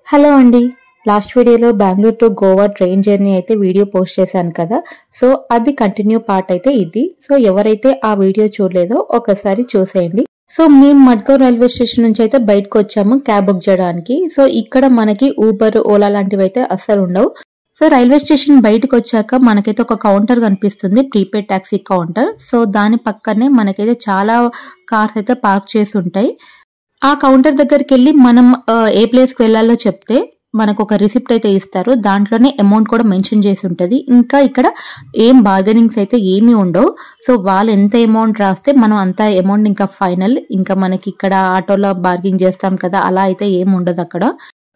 Hello అండి. Last వీడియోలో Bengaluru to Goa train journey అయితే వీడియో పోస్ట్ చేశాను కదా! సో, అది కంటిన్యూ పార్ట్ అయితే ఇది. సో, ఎవరైతే ఆ వీడియో చూడలేదో ఒకసారి చూసేయండి. సో, మేము మడ్గావ్ రైల్వే స్టేషన్ నుంచి అయితే బయటకొచ్చాము క్యాబ్ బుక్ చేయడానికి. సో, ఇక్కడ మనకి ఊబర్, ఓలా లాంటివైతే అస్సలుండవు. సో, రైల్వే స్టేషన్ బయటకొచ్చాక మనకైతే ఒక కౌంటర్ కనిపిస్తుంది. Prepaid taxi counter. సో, దాని పక్కనే మనకైతే చాలా కార్స్ అయితే పార్క్ చేసుంటాయి. ఆ కౌంటర్ దగ్గరికెళ్ళి మనం ఏ ప్లేస్‌కి వెళ్ళాలో చెప్తే మనకొక రిసిప్ట్ అయితే ఇస్తారు. దాంట్లోనే అమౌంట్ కూడా మెన్షన్ చేసుంటది. ఇంకా ఇక్కడ ఏం బార్గెనింగ్స్ అయితే ఏమీ ఉండవు. సో, వాళ్ళు ఎంత అమౌంట్ రాస్తే మనం అంత అమౌంట్ ఇంకా ఫైనల్. ఇంకా మనకిక్కడ ఆటోలో బార్గెనింగ్ చేస్తాం కదా! అలా అయితే ఏముండదక్కడ.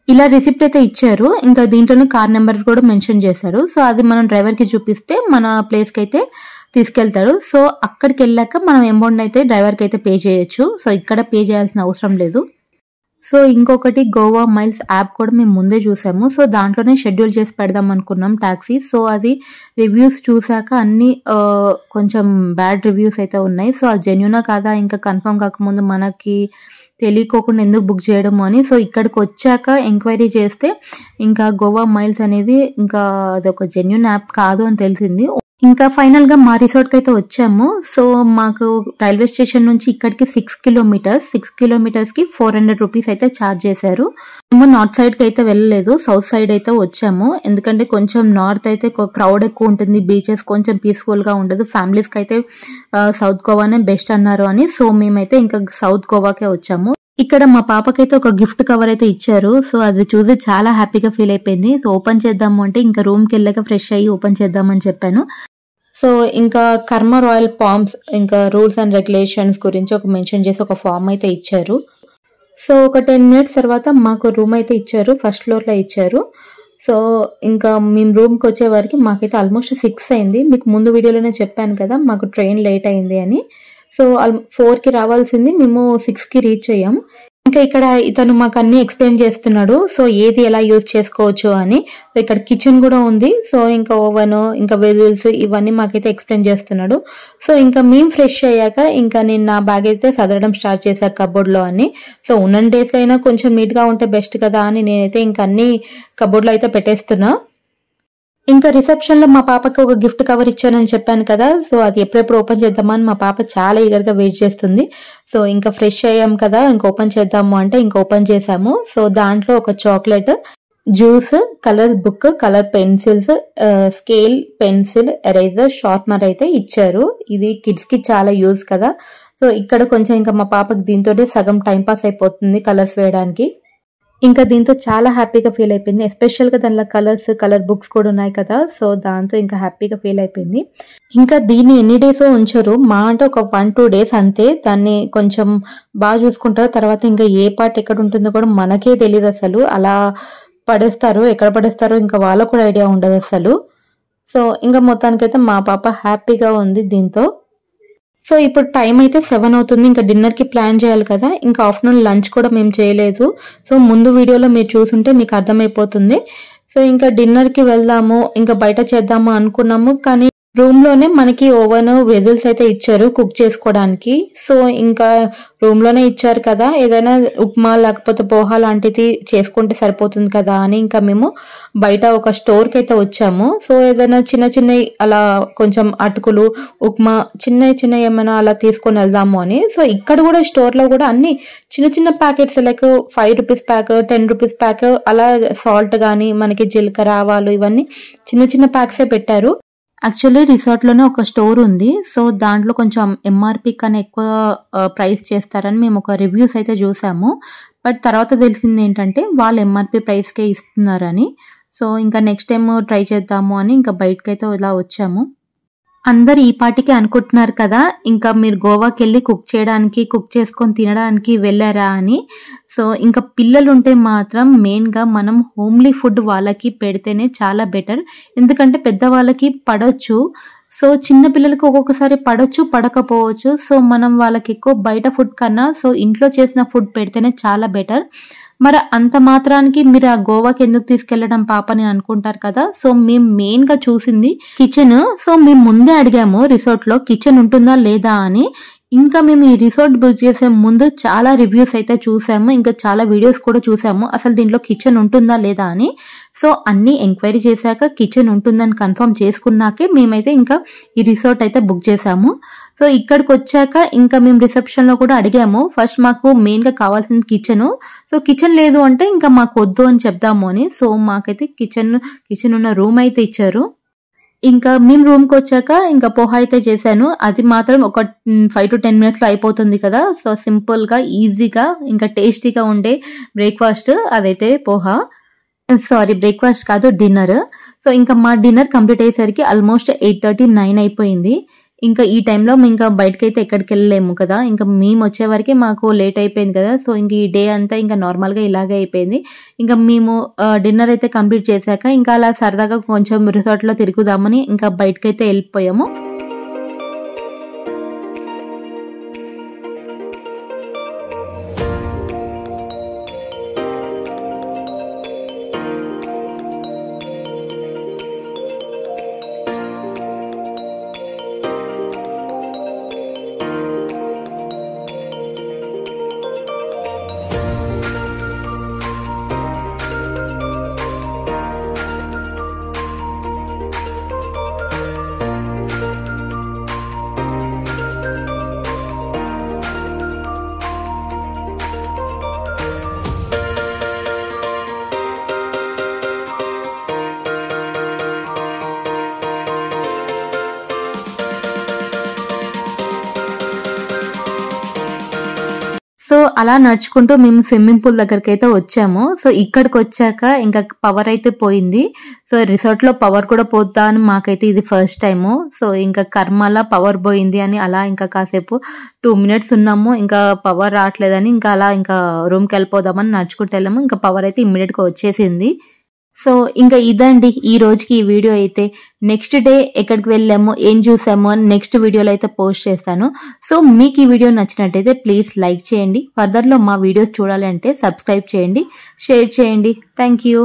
ఇలా రిసిప్ట్ అయితే ఇచ్చారు. ఇంకా దీంట్లోనే కార్ నంబర్ కూడా మెన్షన్ చేశారు. సో, అది మనం డ్రైవర్‌కి చూపిస్తే మన ప్లేస్‌కైతే తీసుకెళ్తాడు. సో, అక్కడికెళ్ళాక మనం అమౌంట్ అయితే డ్రైవర్‌కి అయితే పే చేయొచ్చు. సో, ఇక్కడ పే చేయాల్సిన అవసరం లేదు. సో, ఇంకొకటి గోవా మైల్స్ యాప్ కూడా మేము ముందే చూసాము. సో, దాంట్లోనే షెడ్యూల్ చేసి పెడదాం అనుకున్నాం టాక్సీ. సో, అది రివ్యూస్ చూసాక అన్నీ కొంచెం బ్యాడ్ రివ్యూస్ అయితే ఉన్నాయి. సో, అది జెన్యూనా కాదా ఇంకా కన్ఫర్మ్ కాకముందు మనకి తెలియకోకుండా ఎందుకు బుక్ చేయడము అని. సో, ఇక్కడికొచ్చాక ఎంక్వైరీ చేస్తే ఇంకా గోవా మైల్స్ అనేది ఇంకా అదొక జెన్యూన్ యాప్ కాదు అని తెలిసింది. ఇంకా ఫైనల్‌గా మా రిసార్ట్‌కైతే వచ్చాము. సో, మాకు రైల్వే స్టేషన్ నుంచి ఇక్కడికి 6 కిలోమీటర్స్. 6 కిలోమీటర్స్‌కి ₹400 అయితే ఛార్జ్ చేశారు. మేము నార్త్ సైడ్‌కి అయితే వెళ్ళలేదు. సౌత్ సైడ్ అయితే వచ్చాము. ఎందుకంటే కొంచెం నార్త్ అయితే క్రౌడ్ ఎక్కువ ఉంటుంది. బీచెస్ కొంచెం పీస్‌ఫుల్‌గా ఉండదు. ఫ్యామిలీస్‌కి అయితే సౌత్ గోవానే బెస్ట్ అన్నారు అని. సో, మేమైతే ఇంకా సౌత్ గోవాకే వచ్చాము. ఇక్కడ మా పాపకైతే ఒక గిఫ్ట్ కవర్ అయితే ఇచ్చారు. సో, అది చూసి చాలా హ్యాపీగా ఫీల్ అయిపోయింది. సో, ఓపెన్ చేద్దాము అంటే ఇంకా రూమ్‌కెళ్ళాక ఫ్రెష్ అయ్యి ఓపెన్ చేద్దామని చెప్పాను. సో, ఇంకా కర్మ రాయల్ ఫార్మ్స్ ఇంకా రూల్స్ అండ్ రెగ్యులేషన్స్ గురించి ఒక మెన్షన్ చేసి ఒక ఫార్మ్ అయితే ఇచ్చారు. సో, ఒక 10 మినిట్స్ తర్వాత మాకు రూమ్ అయితే ఇచ్చారు. ఫస్ట్ ఫ్లోర్‌లో ఇచ్చారు. సో, ఇంకా మేము రూమ్‌కొచ్చే వరకి మాకైతే ఆల్మోస్ట్ 6 అయింది. మీకు ముందు వీడియోలోనే చెప్పాను కదా! మాకు ట్రైన్ లేట్ అయింది అని. సో, 4కి రావాల్సింది మేము 6కి రీచ్ అయ్యాం. ఇంకా ఇక్కడ ఇతను మాకన్నీ ఎక్స్‌ప్లెయిన్ చేస్తున్నాడు. సో, ఏది ఎలా యూజ్ చేసుకోవచ్చు అని. సో, ఇక్కడ కిచెన్ కూడా ఉంది. సో, ఇంకా ఓవెను, ఇంకా వెజిల్స్ ఇవన్నీ మాకైతే ఎక్స్‌ప్లెయిన్ చేస్తున్నాడు. సో, ఇంకా మేము ఫ్రెష్ అయ్యాక ఇంకా నేను నా బ్యాగ్ అయితే సదరడం స్టార్ట్ చేశా కబోర్డ్‌లో అని. సో, ఉన్న డేస్‌లో అయినా కొంచెం నీట్‌గా ఉంటే బెస్ట్ కదా అని నేనైతే ఇంక అన్నీ కబోర్డ్‌లో అయితే పెట్టేస్తున్నా. ఇంకా రిసెప్షన్‌లో మా పాపకి ఒక గిఫ్ట్ కవర్ ఇచ్చానని చెప్పాను కదా! సో, అది ఎప్పుడెప్పుడు ఓపెన్ చేద్దామా అని మా పాప చాలా ఈగర్‌గా వెయిట్ చేస్తుంది. సో, ఇంకా ఫ్రెష్ అయ్యాం కదా! ఇంక ఓపెన్ చేద్దాము అంటే ఇంక ఓపెన్ చేశాము. సో, దాంట్లో ఒక chocolate, juice, colour book, colour pencils, scale, pencil, eraser, sharpener అయితే ఇచ్చారు. ఇది కిడ్స్‌కి చాలా యూజ్ కదా! సో, ఇక్కడ కొంచెం ఇంకా మా పాపకి దీంతోటే సగం టైమ్ పాస్ అయిపోతుంది కలర్స్ వేయడానికి. ఇంకా దీంతో చాలా హ్యాపీగా ఫీల్ అయిపోయింది. ఎస్పెషల్‌గా దాంట్లో కలర్స్, కలర్ బుక్స్ కూడా ఉన్నాయి కదా! సో, దాంతో ఇంకా హ్యాపీగా ఫీల్ అయిపోయింది. ఇంకా దీన్ని ఎన్ని డేసో ఉంచరు. మహా అంటే ఒక 1, 2 డేస్ అంతే. దాన్ని కొంచెం చూసుకుంటారు. తర్వాత ఇంకా ఏ పార్ట్ ఎక్కడ ఉంటుందో కూడా మనకే తెలీదసలు. అలా పడేస్తారు. ఎక్కడ పడేస్తారో ఇంకా వాళ్ళకి కూడా ఐడియా ఉండదసలు. సో, ఇంకా మొత్తానికైతే మా పాప హ్యాపీగా ఉంది దీంతో. సో, ఇప్పుడు టైం అయితే 7 అవుతుంది. ఇంకా డిన్నర్‌కి ప్లాన్ చేయాలి కదా! ఇంకా ఆఫ్టర్‌నూన్ లంచ్ కూడా మేము చేయలేదు. సో, ముందు వీడియోలో మీరు చూసుంటే మీకు అర్థమైపోతుంది. సో, ఇంకా డిన్నర్‌కి వెళ్దాము, ఇంకా బయట చేద్దాము అనుకున్నాము. కానీ రూమ్‌లోనే మనకి ఓవెన్, వెజిల్స్ అయితే ఇచ్చారు కుక్ చేసుకోవడానికి. సో, ఇంకా రూమ్‌లోనే ఇచ్చారు కదా! ఏదైనా ఉప్మా లేకపోతే పోహా లాంటిది చేసుకుంటే సరిపోతుంది కదా! అని ఇంకా మేము బయట ఒక స్టోర్‌కైతే వచ్చాము. సో, ఏదైనా చిన్న చిన్నయి అలా కొంచెం అటుకులు, ఉప్మా చిన్నయి ఏమైనా అలా తీసుకొని వెళ్దాము అని. సో, ఇక్కడ కూడా స్టోర్‌లో కూడా అన్నీ చిన్న చిన్న ప్యాకెట్స్ లైక్ ₹5 ప్యాక్, ₹10 ప్యాక్ అలా సాల్ట్ గానీ, మనకి జీలకర్ర, ఆవాలు ఇవన్నీ చిన్న ప్యాక్సే పెట్టారు. యాక్చువల్లీ రిసార్ట్‌లోనే ఒక స్టోర్ ఉంది. సో, దాంట్లో కొంచెం ఎంఆర్‌పీ కన్నా ఎక్కువ ప్రైస్ చేస్తారని మేము ఒక రివ్యూస్ అయితే చూసాము. బట్ తర్వాత తెలిసిందేంటంటే వాళ్ళు ఎంఆర్‌పీ ప్రైస్‌కే ఇస్తున్నారని. సో, ఇంకా నెక్స్ట్ టైమ్ ట్రై చేద్దాము అని ఇంకా బయటకైతే ఇలా వచ్చాము. అందరూ ఈ పాటికే అనుకుంటున్నారు కదా! ఇంకా మీరు గోవాకెళ్ళి కుక్ చేసుకొని తినడానికి వెళ్లారా అని. సో, ఇంకా పిల్లలుంటే మాత్రం మెయిన్‌గా మనం హోమ్‌లీ ఫుడ్ వాళ్ళకి పెడితేనే చాలా బెటర్. ఎందుకంటే పెద్దవాళ్ళకి పడొచ్చు. సో, చిన్న పిల్లలకి ఒక్కొక్కసారి పడొచ్చు, పడకపోవచ్చు. సో, మనం వాళ్ళకి ఎక్కువ బయట ఫుడ్ కన్నా సో, ఇంట్లో చేసిన ఫుడ్ పెడితేనే చాలా బెటర్. మరి అంత మాత్రానికి మీరు ఆ గోవాకి ఎందుకు తీసుకెళ్లడం పాపని అనుకుంటారు కదా! సో, మేము మెయిన్‌గా చూసింది కిచెన్. సో, మేము ముందే అడిగాము రిసార్ట్‌లో కిచెన్ ఉంటుందా లేదా అని. ఇంకా మేము ఈ రిసార్ట్ బుక్ చేసే ముందు చాలా రివ్యూస్ అయితే చూసాము. ఇంకా చాలా వీడియోస్ కూడా చూసాము. అసలు దీంట్లో కిచెన్ ఉంటుందా లేదా అని. సో, అన్నీ ఎంక్వైరీ చేశాక కిచెన్ ఉంటుందని కన్ఫర్మ్ చేసుకున్నాకే మేమైతే ఇంకా ఈ రిసార్ట్ అయితే బుక్ చేసాము. సో, ఇక్కడికొచ్చాక ఇంకా మేము రిసెప్షన్‌లో కూడా అడిగాము. ఫస్ట్ మాకు మెయిన్‌గా కావాల్సింది కిచెను. సో, కిచెన్ లేదు అంటే ఇంకా మాకొద్దు అని చెప్దాము అని. సో, మాకైతే కిచెన్ ఉన్న రూమ్ అయితే ఇచ్చారు. ఇంకా మేము రూమ్‌కొచ్చాక ఇంకా పోహా అయితే చేశాను. అది మాత్రం ఒక 5-10 మినిట్స్‌లో అయిపోతుంది కదా! సో, సింపుల్‌గా, ఈజీగా ఇంకా టేస్టీగా ఉండే బ్రేక్‌ఫాస్ట్ అదైతే పోహా. సారీ బ్రేక్‌ఫాస్ట్ కాదు డిన్నర్. సో, ఇంకా మా డిన్నర్ కంప్లీట్ అయ్యేసరికి ఆల్మోస్ట్ 8:30, 9 అయిపోయింది. ఇంకా ఈ టైంలో ఇంకా బయటకైతే ఎక్కడికెళ్ళలేము కదా! ఇంకా మేమొచ్చే వరకే మాకు లేట్ అయిపోయింది కదా! సో, ఇంక ఈ డే అంతా ఇంకా నార్మల్‌గా ఇలాగే అయిపోయింది. ఇంకా మేము డిన్నర్ అయితే కంప్లీట్ చేశాక ఇంకా అలా సరదాగా కొంచెం రిసార్ట్‌లో తిరుగుదామని ఇంకా బయటకైతే ఎళ్ళిపోయాము. సో, అలా నడుచుకుంటూ మేము స్విమ్మింగ్ పూల్ దగ్గరికైతే వచ్చాము. సో, ఇక్కడికొచ్చాక ఇంకా పవర్ అయితే పోయింది. సో, రిసార్ట్‌లో పవర్ కూడా పోద్దా అని మాకైతే ఇది ఫస్ట్ టైము. సో, ఇంకా కర్మలా పవర్ పోయింది అని అలా ఇంకా కాసేపు 2 మినిట్స్ ఉన్నాము. ఇంకా పవర్ రావట్లేదని ఇంకా అలా ఇంకా రూమ్‌కెళ్ళిపోదామని నడుచుకుంటూ వెళ్ళాము. ఇంకా పవర్ అయితే ఇమ్మీడియేట్‌గా వచ్చేసింది. సో, ఇంకా ఇదండి ఈ రోజుకి ఈ వీడియో అయితే. నెక్స్ట్ డే ఎక్కడికి వెళ్ళామో, ఏం చూసామో అని నెక్స్ట్ వీడియోలో అయితే పోస్ట్ చేస్తాను. సో, మీకు ఈ వీడియో నచ్చినట్టయితే ప్లీజ్ లైక్ చేయండి. ఫర్దర్‌లో మా వీడియోస్ చూడాలి అంటే సబ్స్క్రైబ్ చేయండి, షేర్ చేయండి. Thank you.